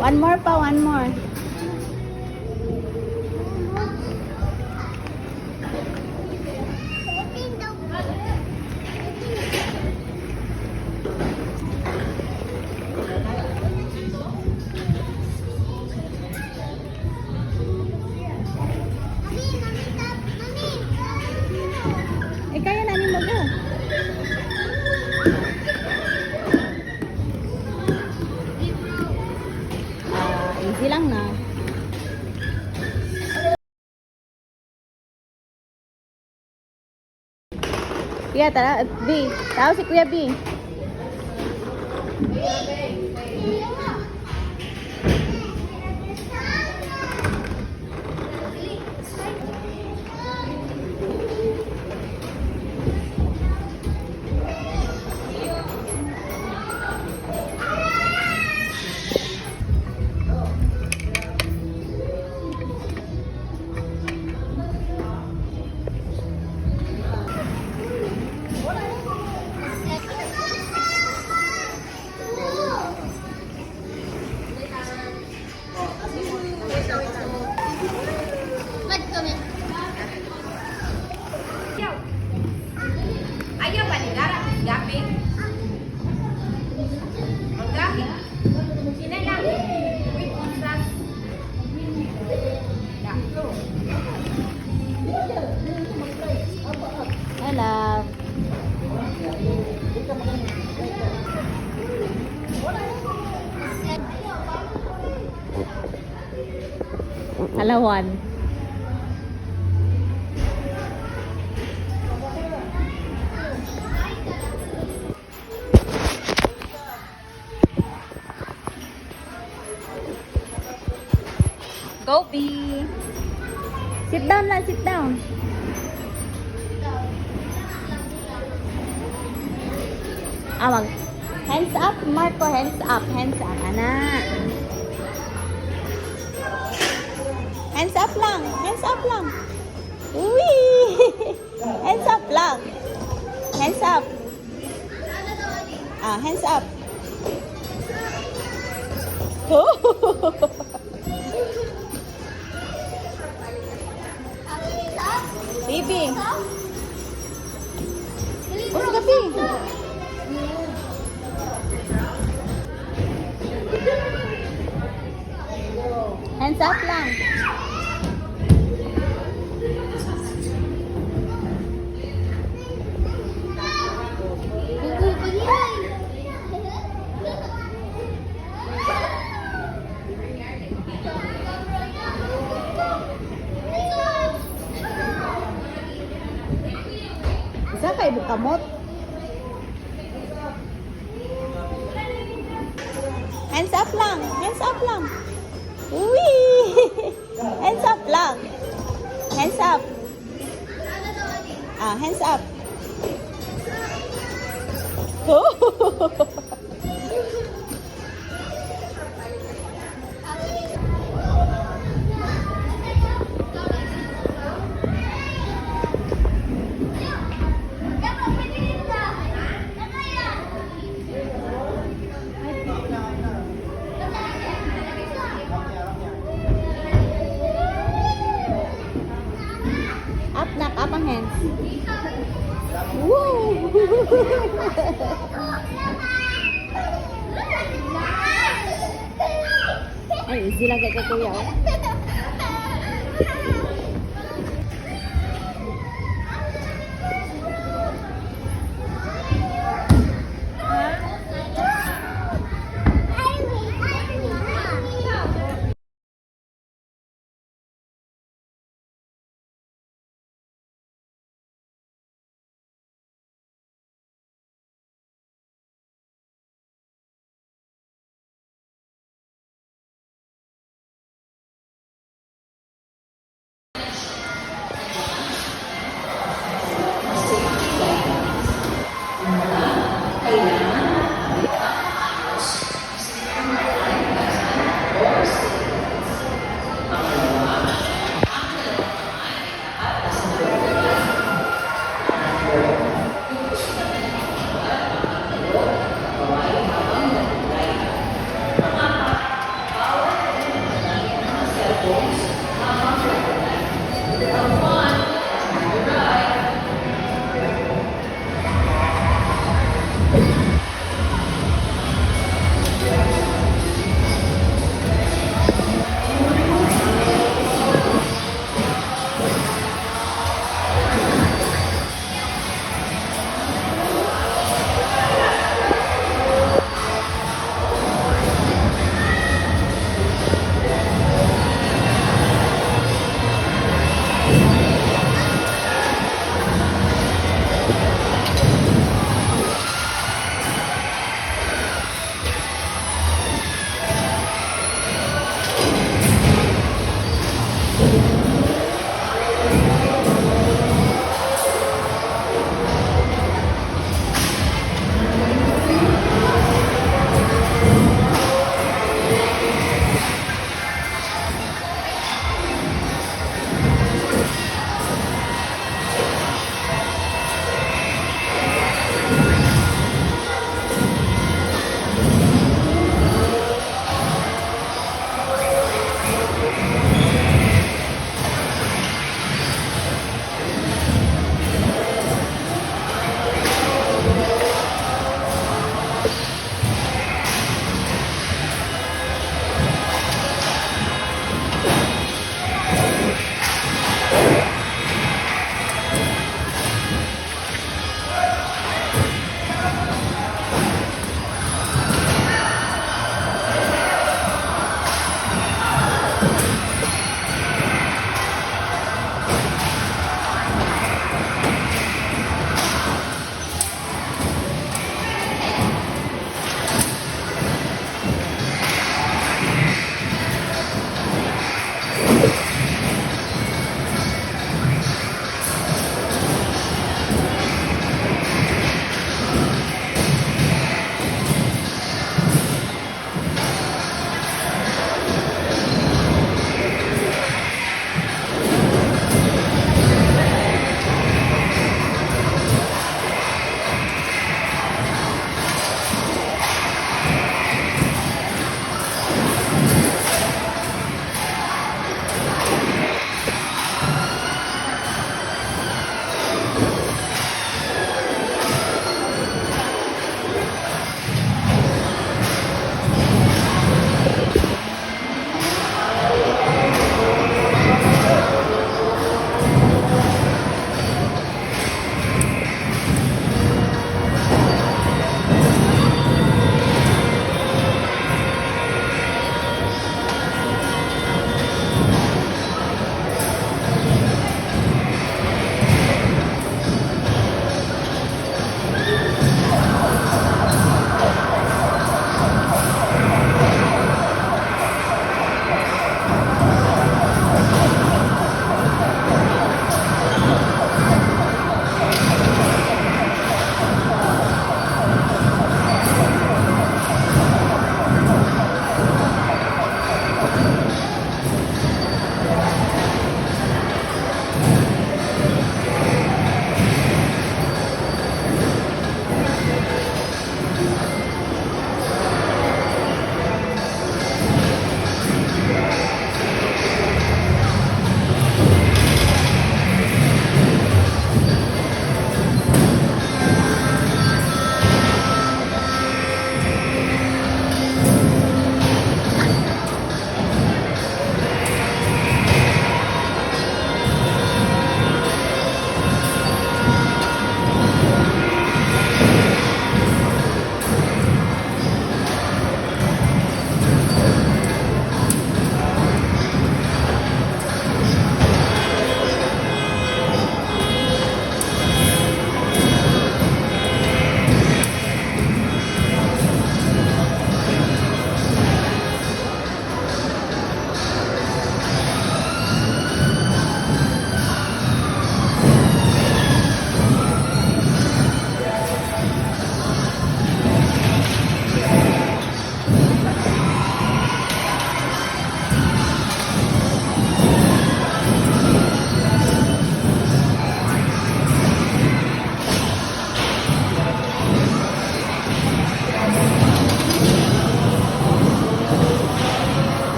One more pa, one more. Eh, kaya na mo go. Easy lang na. Kuya, tara. B. Tao si Kuya B. Ayaw ba ni Lara? Gapit? Maggapit? Sina lang? Wait, contrast. Dakto. Hello. Alawan. Go B. Sit down lang, sit down. Awag. Hands up, Marco. Hands up, hands up. Anak. Hands up lang. Hands up lang. Uwi. Hands up lang. Hands up. Hands up. Bibi. Uy, gabi. Hands up lang. Isa kay bukamot. Hands up lang. Hands up lang. Uwi. Hands up lang. Hands up. Hands up. Up ang hands. Woo! Ay, easy lang kay Kuya.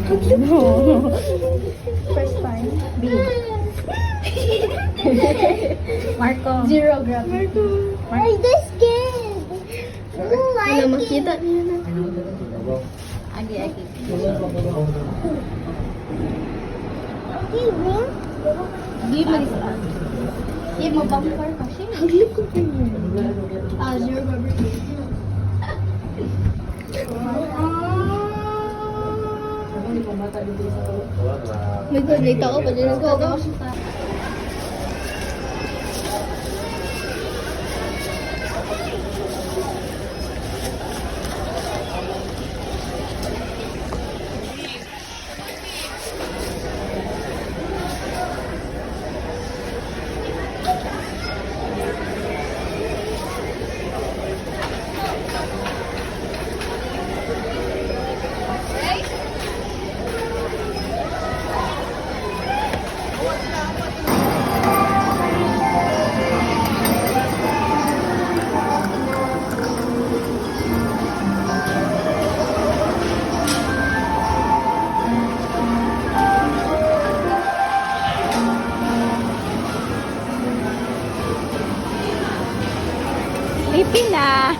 No. First time. B. Marco. Zero grab. Ay, this kid. Wala makita niya na. Agi, agi. Give mo isa. Give mo bumper kasi. Haglik ko pa yun. Zero rubber. May good, late ako pa din. Go, go. Sleepy na.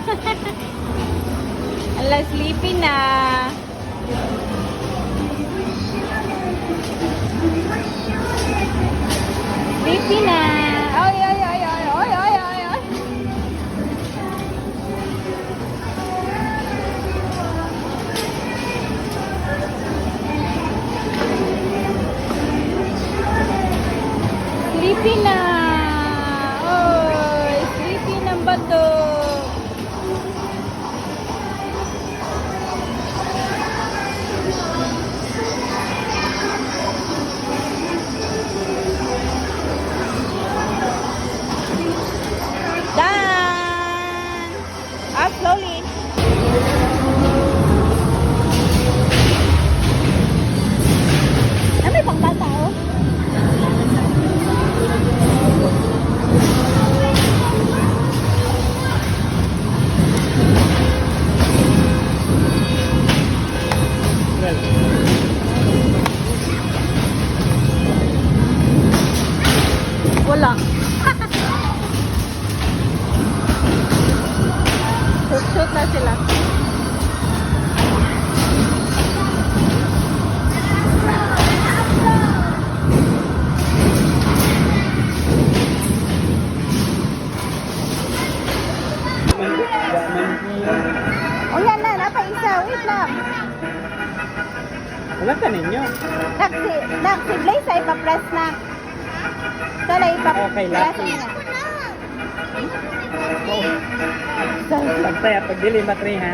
Ala, sleepy na. Sleepy na. Oy, oy, oy, oy, oy, oy, oy, oy. Sleepy na. Oy, sleepy na ba to? Done! Up slowly. Ah, may pangbata oh. Wala. Shoot na sila. O yan na, napaisa. Wait lang. Wala ka ninyo. Si Blaze ay pa-press na. Sana ipa-press Okay, last na. Pagtaya, pagdili matri ha.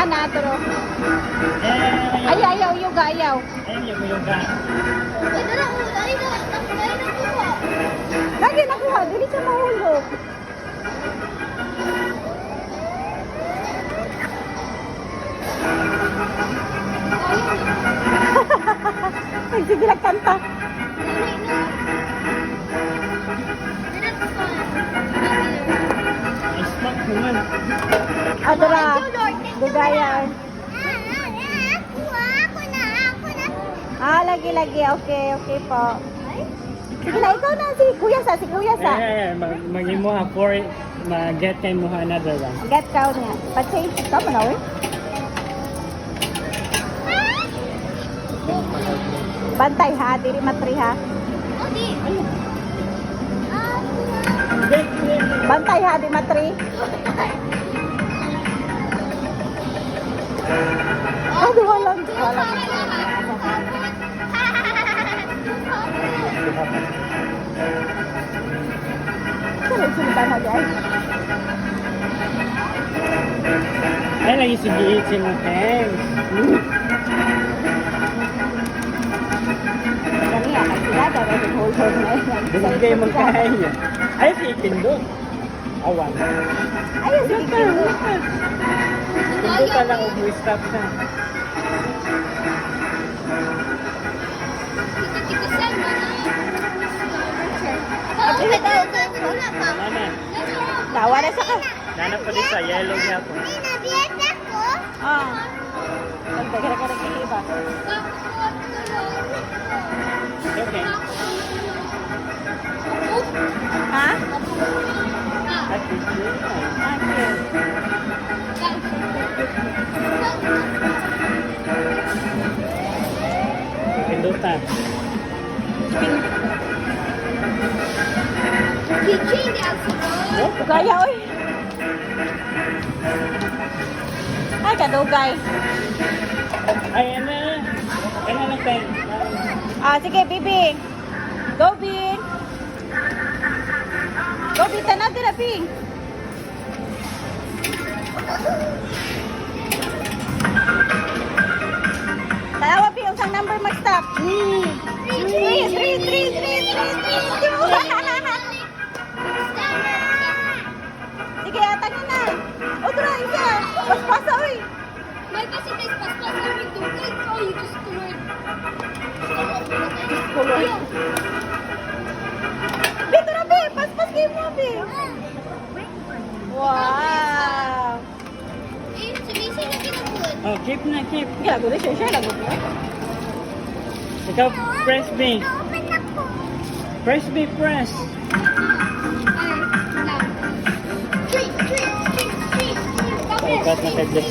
Na, turo. Ayaw, yoga, ayaw. Ayun yung yoga. Lagi nakuha, dili siya mahulog. Ay, sige lang kanta. Stop naman. Adora, dugaya. Lagi. Okay po. Sige na, ikaw na. Si Kuya sa. Mag-imo ha for mag-get kay mo ha another one. Get ka niya. Pa-change. Ikaw mo na, we. Bantay ha, diri matri ha. Bantay ha, di matri. Walang. Sunod-sunod na guys. Ay, lagi sige si mo hands. Kani ya, kasi sila daw hold on na. Hindi kayo magkaya. Ay, si Pindot. Awan. Ayun, sige. Pindot ka lang, stop na. Tikusan mo na. Sige daw. Wala pa. Mana? Tawa na sa ka. Nanap ko dito, yellow niya ako. Ah. Gara-gara kay iba. Okay. Ha? At least yun. Ah, cute. Pindot na. Gaya, oy. Ay, kadugay. Ay, ano? Ano lang tayo? Ah, sige, Bibi. Go, Bin. Go, Bin. Tanaw tira, Bin. Tanawa, Bin. Unsang number mag-stop? 3. Sige, atang na. O, tara, isa. Paspasa, oy. May kasi may paspas na may tungkol. Oh, you just toured. Dito na, Bin. Paspas kayo mo, Bin. Wow. Eh, sumising na pinapun. Oh, keep na, keep. Gago na siya. Siya lagot na. Ikaw, press B. Press B, press. Ay, now. Treat. Oh, God, nakadless.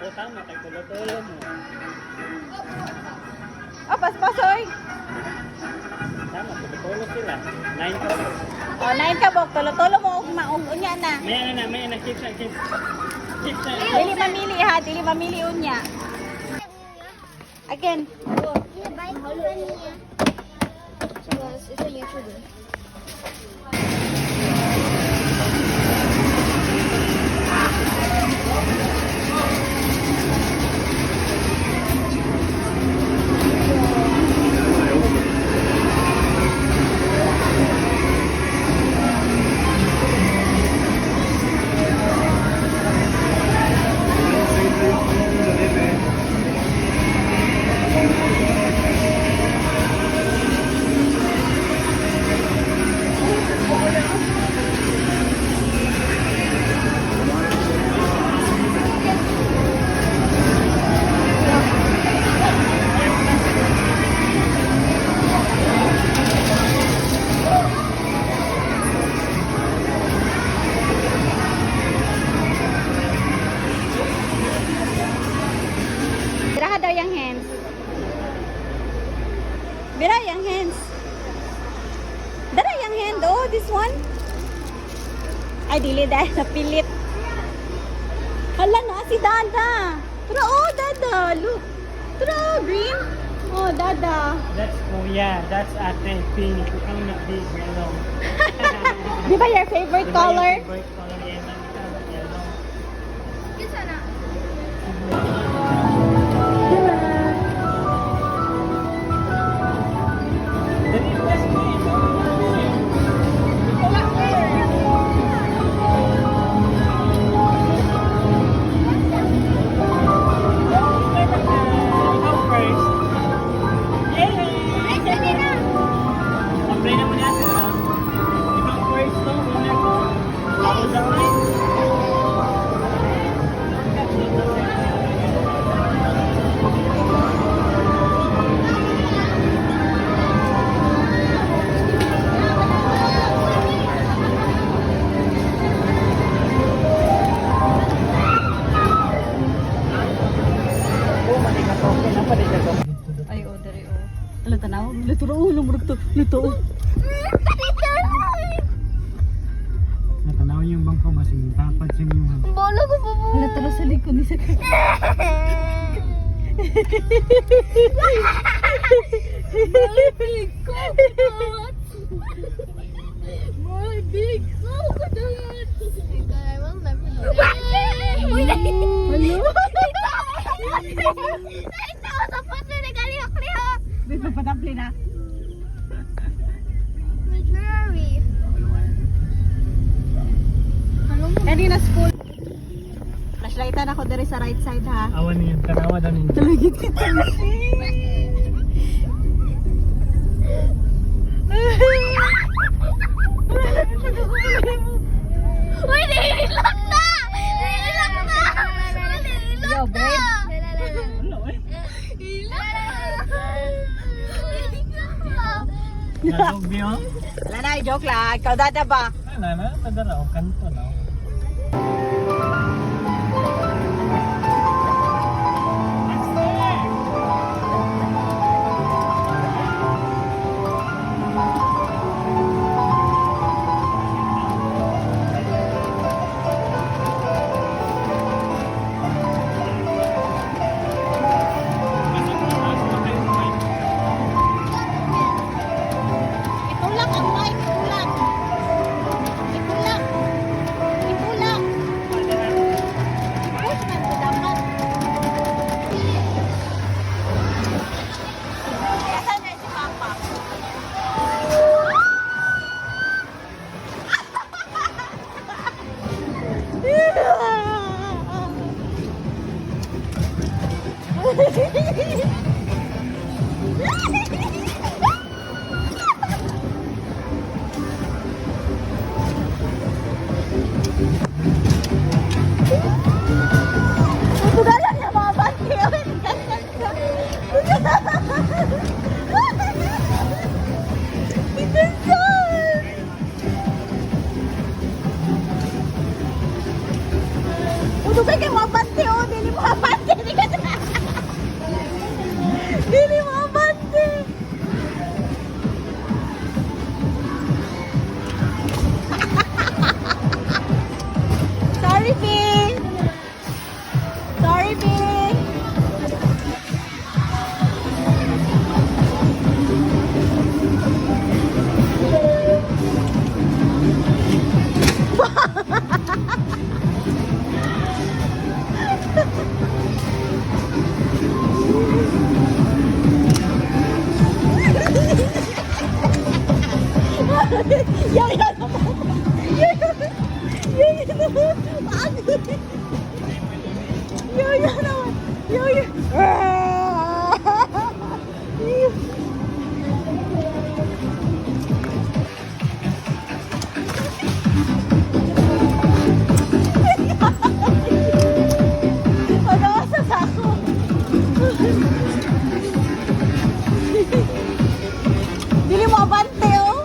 Oh, tama, kay tulo-tulo mo. Oh, paspasoy. Tama, tulo-tulo sila. 9 ka. Oh, 9 ka, Bok. Tolo-tolo mo. Unya na. May na, keep na, keep. Keep na. Dili mamili ha. Dili mamili unya. Again. Ito yung sugar. Biraha daw yung hands. Bira yung hands. Dara yung hand. Oh, this one. Ay, dili dahil napilit. Hala na, si Dada. Tara, oh, Dada. Look. Tara, green. Oh, Dada. That's, oh yeah, that's ate pink. Ikaw na big yellow. Di ba your favorite color? Favorite color yellow. Isa na. Dali, press me. Ikaw first. Yay! Apply naman natin ha. Ikaw first to, winner ko. Ako lang rin. Oh, matika to. Kenapa di jago? Ay, oh, dari, oh. Alam, tanaw. Luto na, oh, lumurog to. Luto, oh. Natanaw yung bangko ba? Sige, tapad siya yung hang. Bola ko po po. Alam, tara sa likod ni Sakay. My big coconut. My big coconut. Oh my God, I will never know. Wait! Hello? Ito sa doble na. Majority. Kanina school. Flashlightan ako diri sa right side ha. Awan niyo, tanawa daw ninyo. Talagit kita. Uy, nililak na! Nililak na! Yo, babe. Ano eh? Nililak na! Nalog niyo? Wala na, joke lang. Ikaw dada ba? Ano na? Nadara o kanto na. Itulak ang mic, itulak. Itulak. Itulak. Push man sa dapat. Asan na si Papa? Tugalan niya mga bati. Itensan! Utugay kayo mga bati o. Dili mga bati. Dili mga bati. Sorry, P. Sorry, P. Yo, yo, naman. Yo, yo. Pagawas sa ako. Dili mo abante, oh.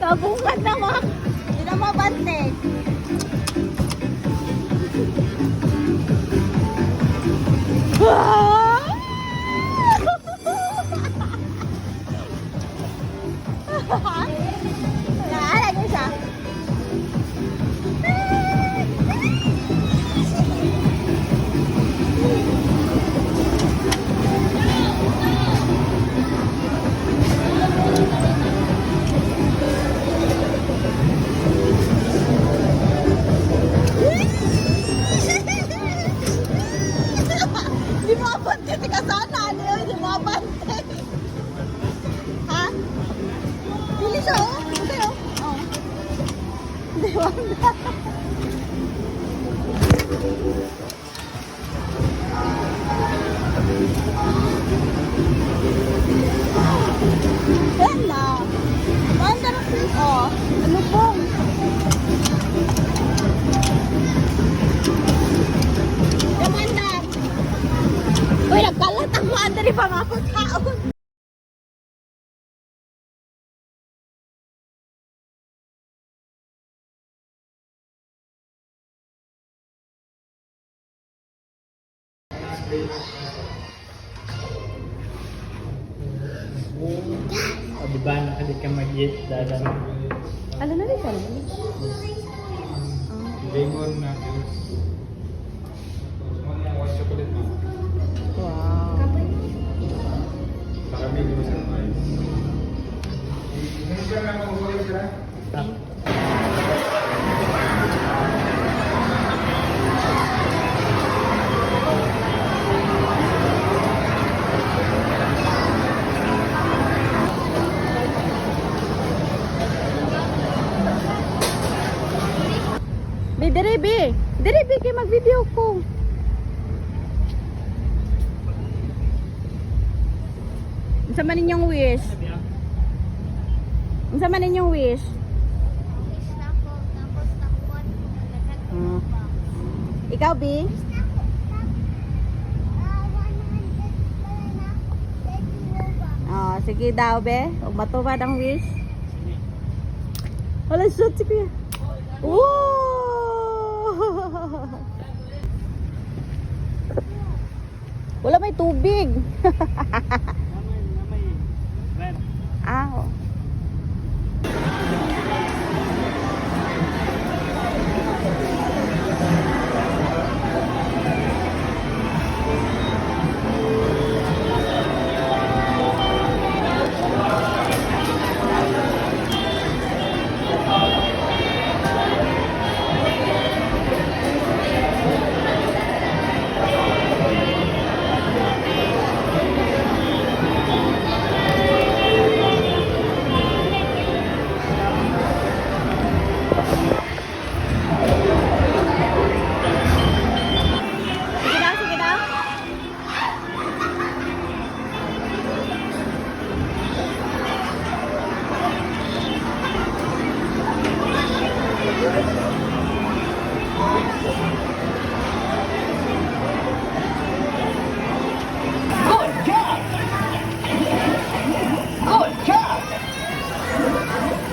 Kabungan naman. Hindi na mabante. Naalala niyo siya? Di mo abante si Kasana. Di mo abante. Ha? Dili siya, oh. Hindi, oh. Oh. Di mo abante. Yan na. Manda na siya. Oh. Ano pong? Kamanda. Uy, nagkalat ang mga andari pa mga pagkaon. O diba, nakali ka mag-eat, dadan. Ano na rin siya? Lemon na white chocolate na. Wow. Caramel mo sa mais. Ganun ka lang mag-ulit ka. Stop. Dili, be. Dili, be, kay mag-video ko. Unsa man ninyong wish? Unsa man ninyong wish? Wish na ko, tapos takot. Hmm. Ikaw, be? Oh, sige daw, be. Huwag matubad ang wish. Wala shot si kuya. Wow! Wala may tubig. Ah, oh. Sige daw, sige daw.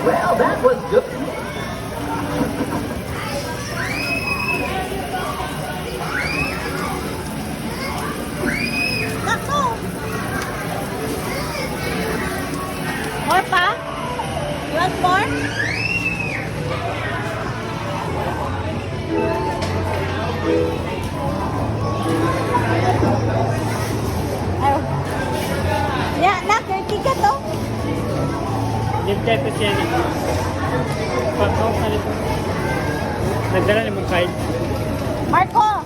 Well, that was good. Nako! More pa? You want more? Ayaw. Ya, nak, yung ticket to. Libre ko siya na. Pagkaw sa nito. Nagdala naman kahit. Marco!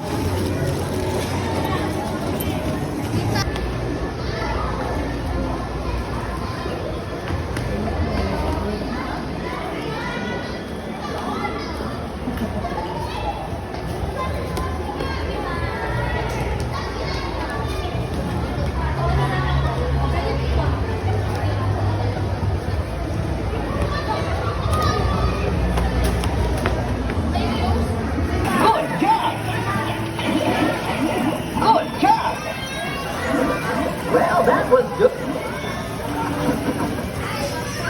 Good job. Good job. Well, that was good.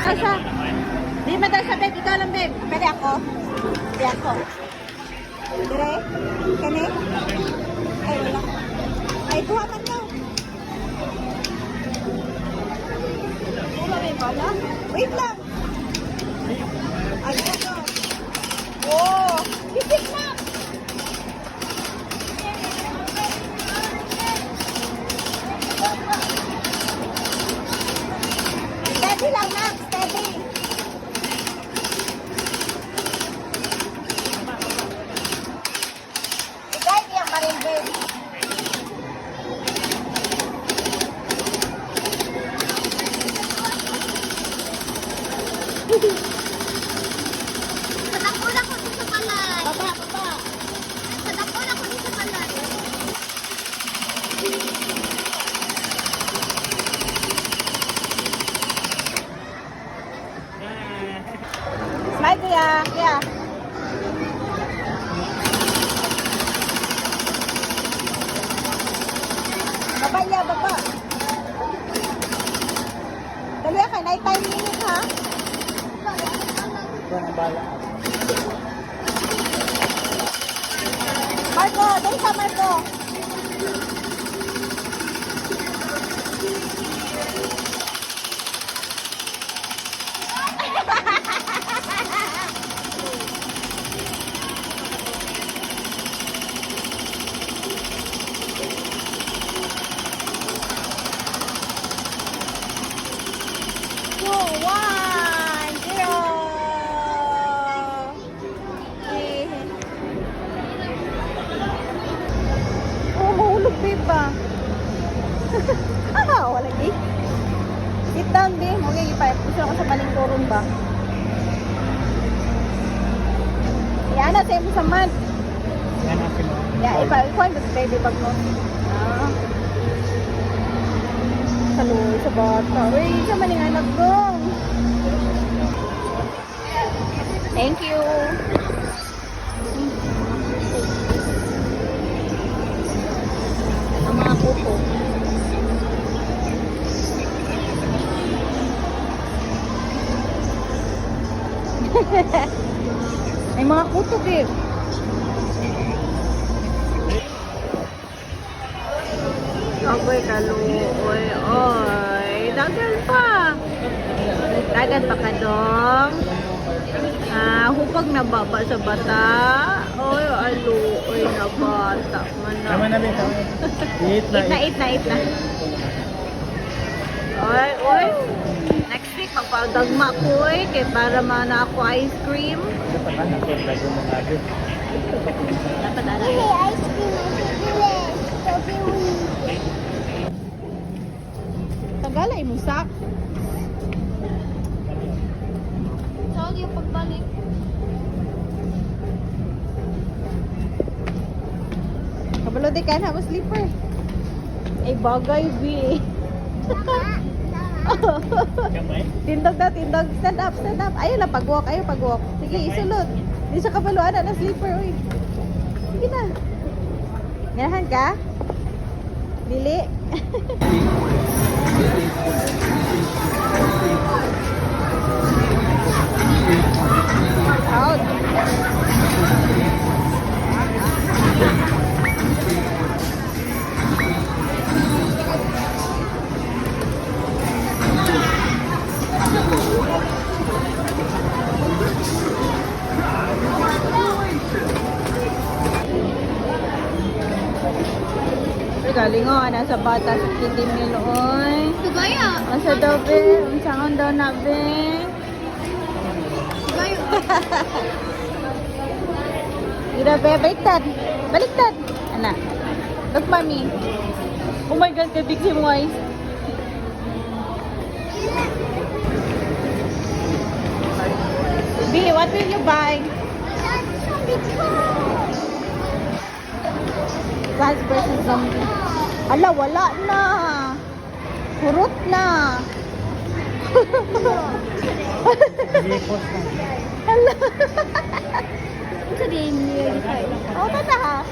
Asa? Di mo daw sa bed, ikaw lang bed. Pwede ako? Pwede ako. Dire? Kani? Ay, wala. Ay, tuwa man daw. Wala may bala? Wait lang. Ay, ito. Oh! Higit na! Steady lang, Max. Steady. I-guide yung baril, babe. Sadako na ko dito palay. Baba, baba. Sadako na ko dito palay. Smile, kuya. Kuya. Baba niya, baba. Dali ka, night time minute, ha? Marco, dali ka, Marco. pa. Wala lagi. Sit down, be. Okay, ipa-push ako sa palingkurong ba? Yan na, sa'yo mo sa mat. Hanapin mo. Yeah, ikuan ba baby bag mo? Ah. Saluy sa bata. Uy, sa maning anak ko. Thank you. Ang mga pupo. May mga kutok eh. Agoy kaluoy, oy. Dagan pa. Dagan pa ka dong. Hupag na baba sa bata. Oy, aluoy na bata. Tama na rin, tama. Eat na. Eat na. Oy, oy. Next week, magpagdagma ko eh. Kaya para mana ako ice cream. Ito pa ka, naku, mo nga din. Dapat ano. Ice cream ang pipili. Tagalay mo sak. Saan yung pagbalik? Kabalo di ka na mo sleeper. Ay bagay, bi. Kamay? Tindog daw, tindog. Stand up. Ayaw lang, pag-walk. Sige, isulot. Hindi siya kabaluan na sleeper, uy. Sige na. Ganahan ka? Dili. Out. Galing o, nasa bata sa Kitty Mill, oy. Subaya. Asa daw, be? Unsangon daw na, be? Subaya. Ira, be, baliktad. Ana. Look, mami. Oh my God, kay Big Sim Wise. B, what will you buy? Plants versus Zombie. Ala, wala na. Kurot na. Repos na. Ala. Sa din niya. O, na ha.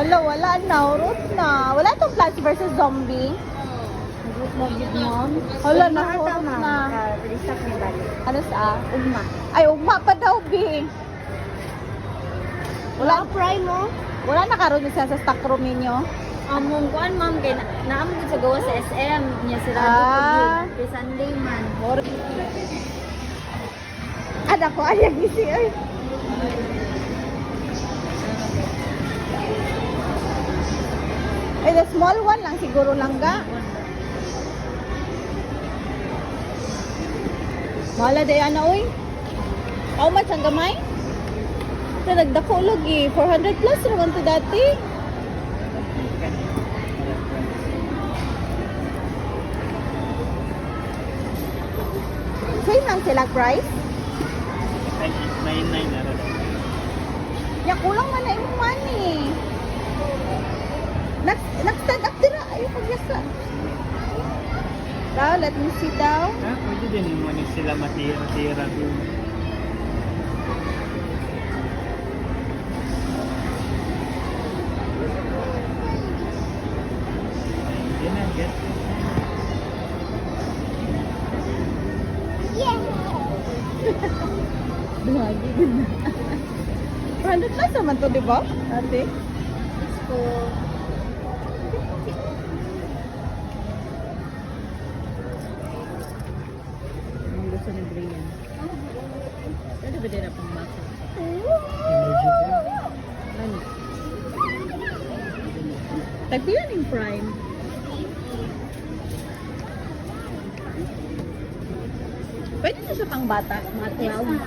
Ala, wala na. Kurot na. Wala itong Plants versus Zombie. Hala, nahurot na. Ano sa? Ugma. Ay, ugma pa daw, B. Wala Primo. Wala na karon siya sa stock room ninyo. Among kuan ma'am kay naamon sa gawa sa SM niya sila kay Sunday man. Ada ko ayang isi ay. The small one lang siguro langga. Wala day ana oy. How much ang gamay? Ito nagdako lagi 400 plus naman to dati. Same lang sila price. 99 na rin. Ya kulang man na imong money. Nag-stand up dira ayo pagyasa. Daw, let me see daw. Pwede din mo sila matira-tira doon. Yan na, get. Lagi din na. 400 plus naman to, di ba? Ate? So, Ang gusto ni Brian. Pwede ba din na pang bata? Ano? Tagpila ng prime. Pwede na siya pang bata, mga 12.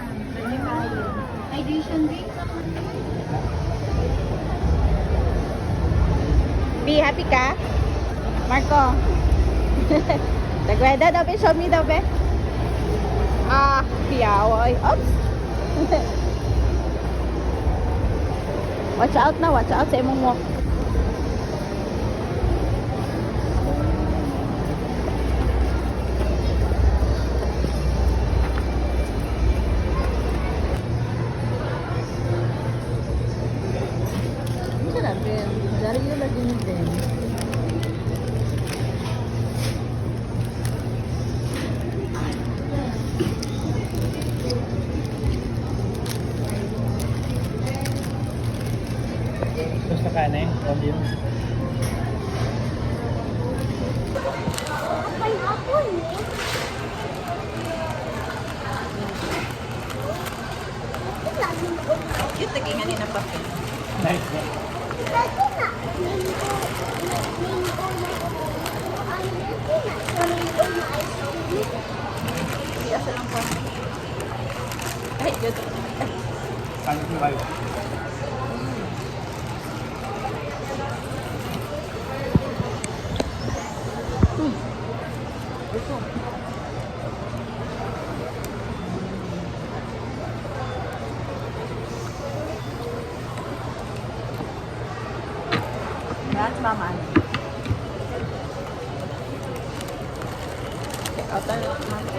hydration drink. Be happy ka? Marco. Tagweda daw be, show me daw be. Piyaw. Oops. Watch out na, watch out sa imong walk. Hindi na rin. Dari yun lagi na din. Gusto ka na eh. Audio. Cute lagi nga ni na pa. Nice. Asa lang po. Ay, yun. Ano yung vibe? That's mama. Check out na mama.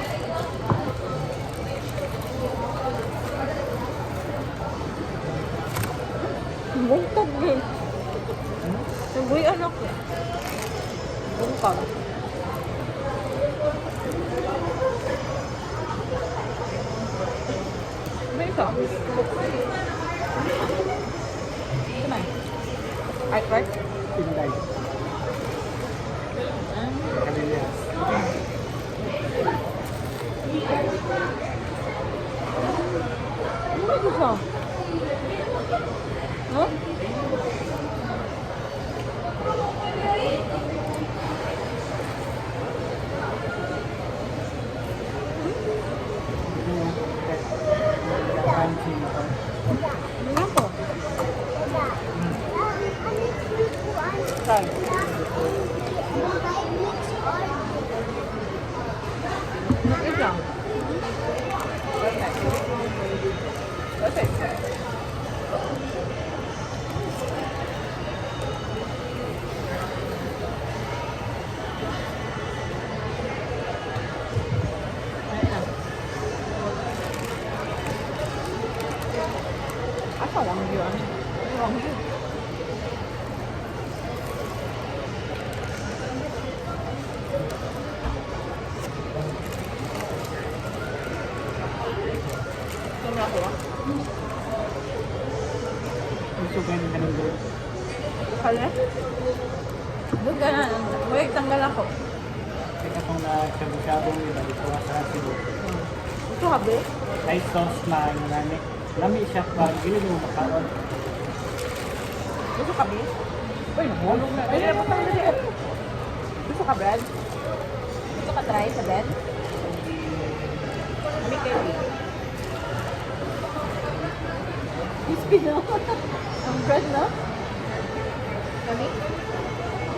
Bungkag eh. Suboy anak eh. Bungkag. May ito. Ito man. Artwork? Tinday. Kalilias. Ano ba gusto? Huh? Ano ako? Saan? Bakit lang? Perfect. Asa Wang Yu? Wang Yu. Ito ako ah. Gusto ko yung ganun doon. Kala? Doon ka na. Huwag tanggal ako. Teka kung nagsabi-sabong nila, ito sa Cebu. Ito habi? Ay sauce na nani. Lami siya pa, gili mo makaon. Gusto ka, Bi? Uy, nahulog na. Ay, naman tayo na yan. Gusto ka, Brad? Gusto ka try sa bed? Kami kayo, Bi. Crispy, no? Ang bread, no? Kami?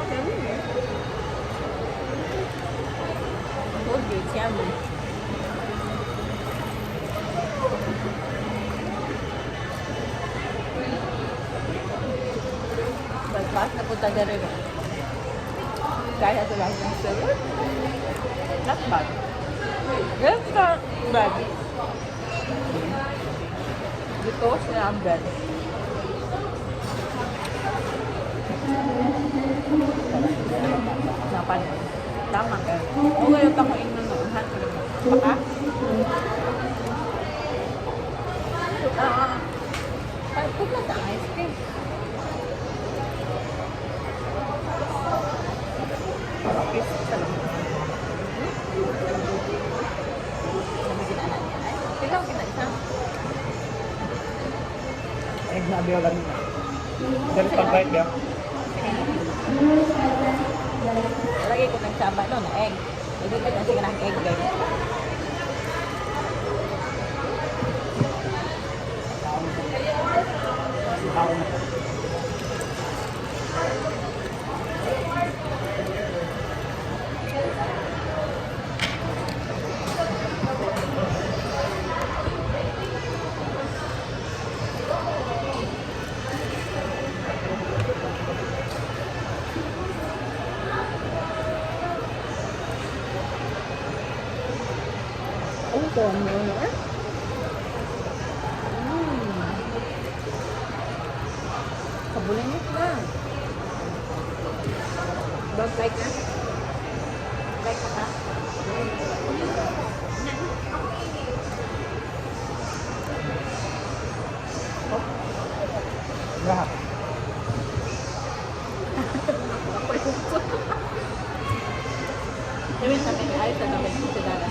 Kami, eh. Told you, it's yummy. Balpas na punta na rin. Kaya sa lang ng sir. Not bad. Yes, bad. Dito sila ang bread. Napan. Tama ka. O ngayon ako inunuhan. Baka? Ay, pula sa ice cream. Ikaw kinaisa. Egg na abiyo lang nila. Pero pag-bite niya, Lagi ko nagsama no na egg. Hindi ko na sige ng egg guys. tao na. Oh, corner. Kabulingit na. Bag like na? Like ka pa? Lahat. Gawin sa akin, ayos na gawin sa dada.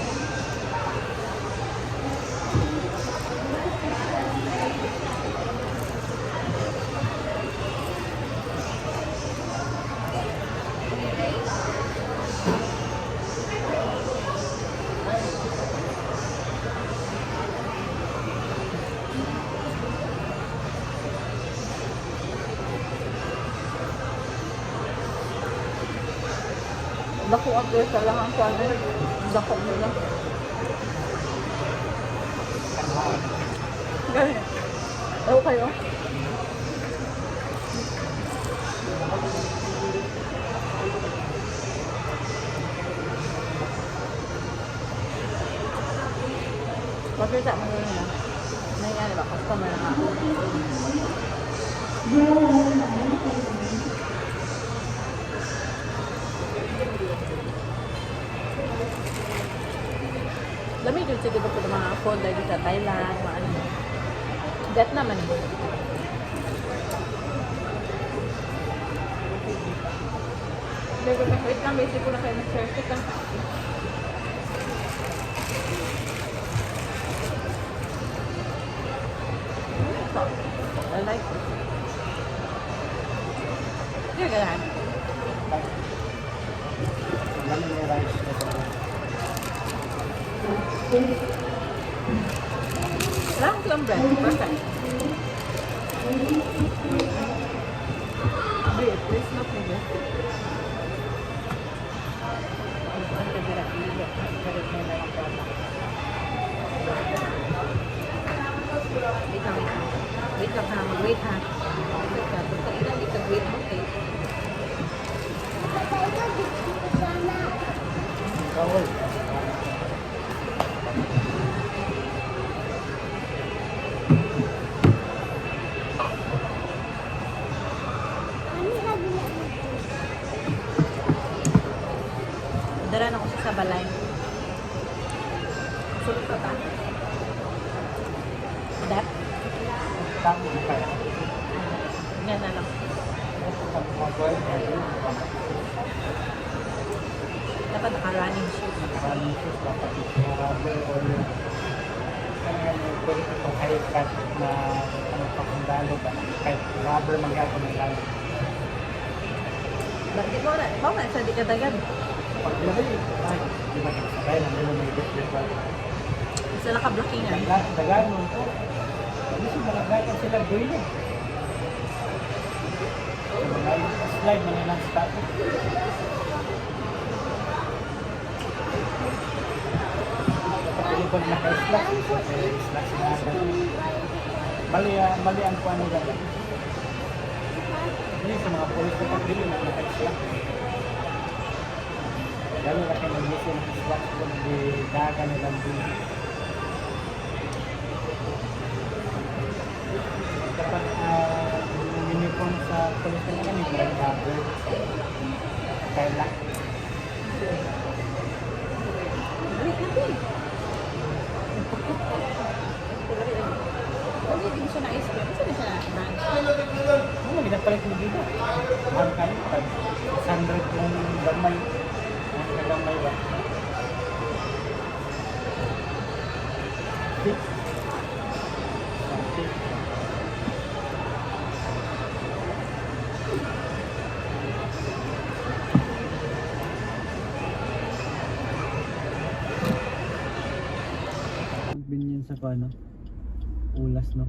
Dako ang sa lang ang kwan. Dako nila. Ganyan. Ewan kayo. Makita mo yun na. Nangyari ba? Customer na ako. Lamig yun siguro po ng mga food dahil sa Thailand, mga ano. Vietnam man. Wait lang, basic ko na kayo mag-share. Wait lang. I like it. You're gonna Lemon yung rice. lang bread. Perfect. Wait, please not me. Wait lang ha, mag-wait ha. Wait ka, basta ilang ikag-wait mo kayo. Bawal. Dara na ko sa balay. Sulot ka ba? That? Tama ko kaya. Yan na lang. Dapat naka-running shoes. Maraming shoes dapat rubber or pwede ito high cut na pakundalo ba? Kahit rubber magyapon ng lang. Bakit mo na? Pao na, sa di ka tagad. Paglagay, ay, di ba nagsakay na nila may bit ba? Isa naka-blockingan. Dagan mo ito. Hindi siya malagay ang sila doon. Slide mo nilang status. Pag naka-slack, slack sila agad. Mali ang kuha nila. Hindi sa mga police na pagdili na naka-slack. Lalo na kayo mag-isi naka-slack kung di daga nilang din. Dapat yung uniform sa police na kami, may rubber. Kaya lang. Balik natin. Hindi din siya na-ice-cream. Kasi na siya na-brand. Ano, ginapalit mo dito? Mahal ka rin, pag 600 yung gamay. Ang gamay ba? Six. Six. Binyan sa kano? Ulas, no?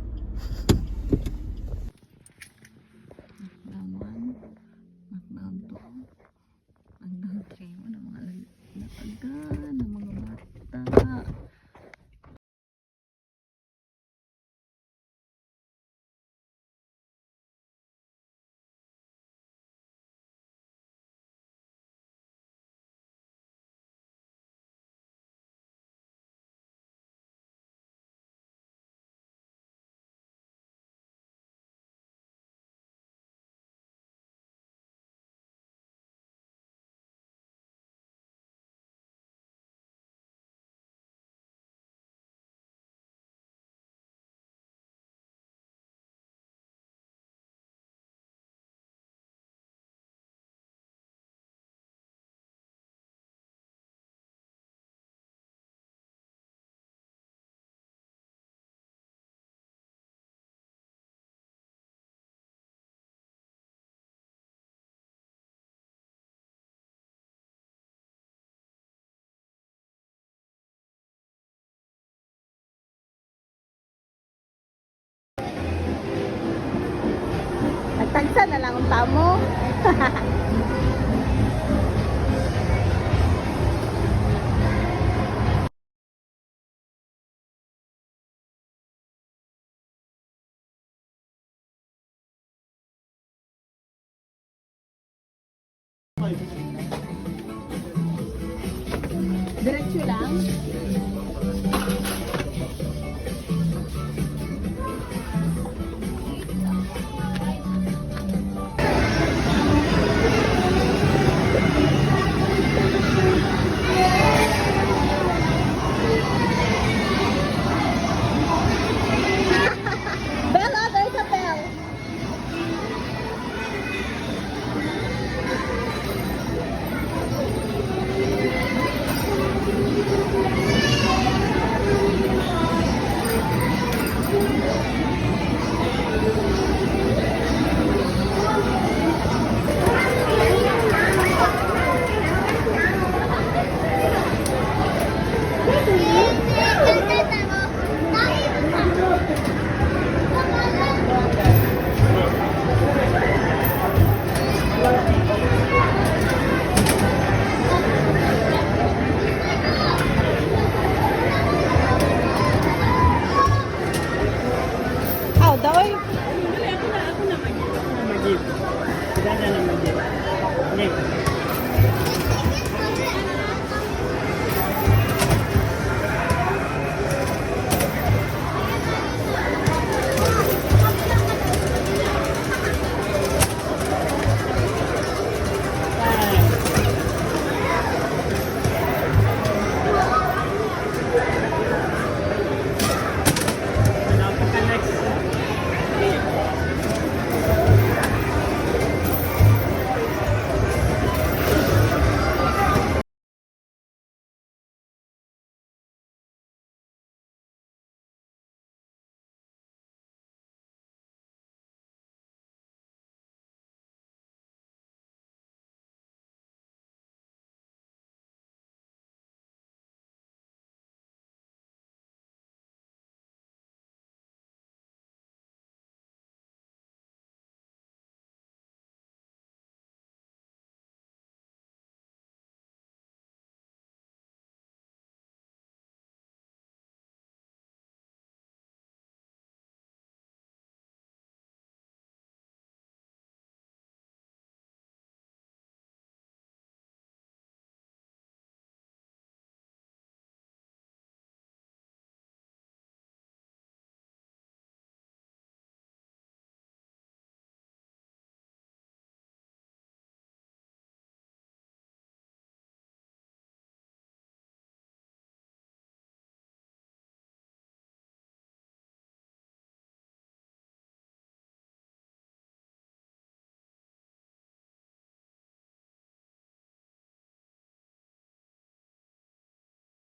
Tagsa na lang ang tamo.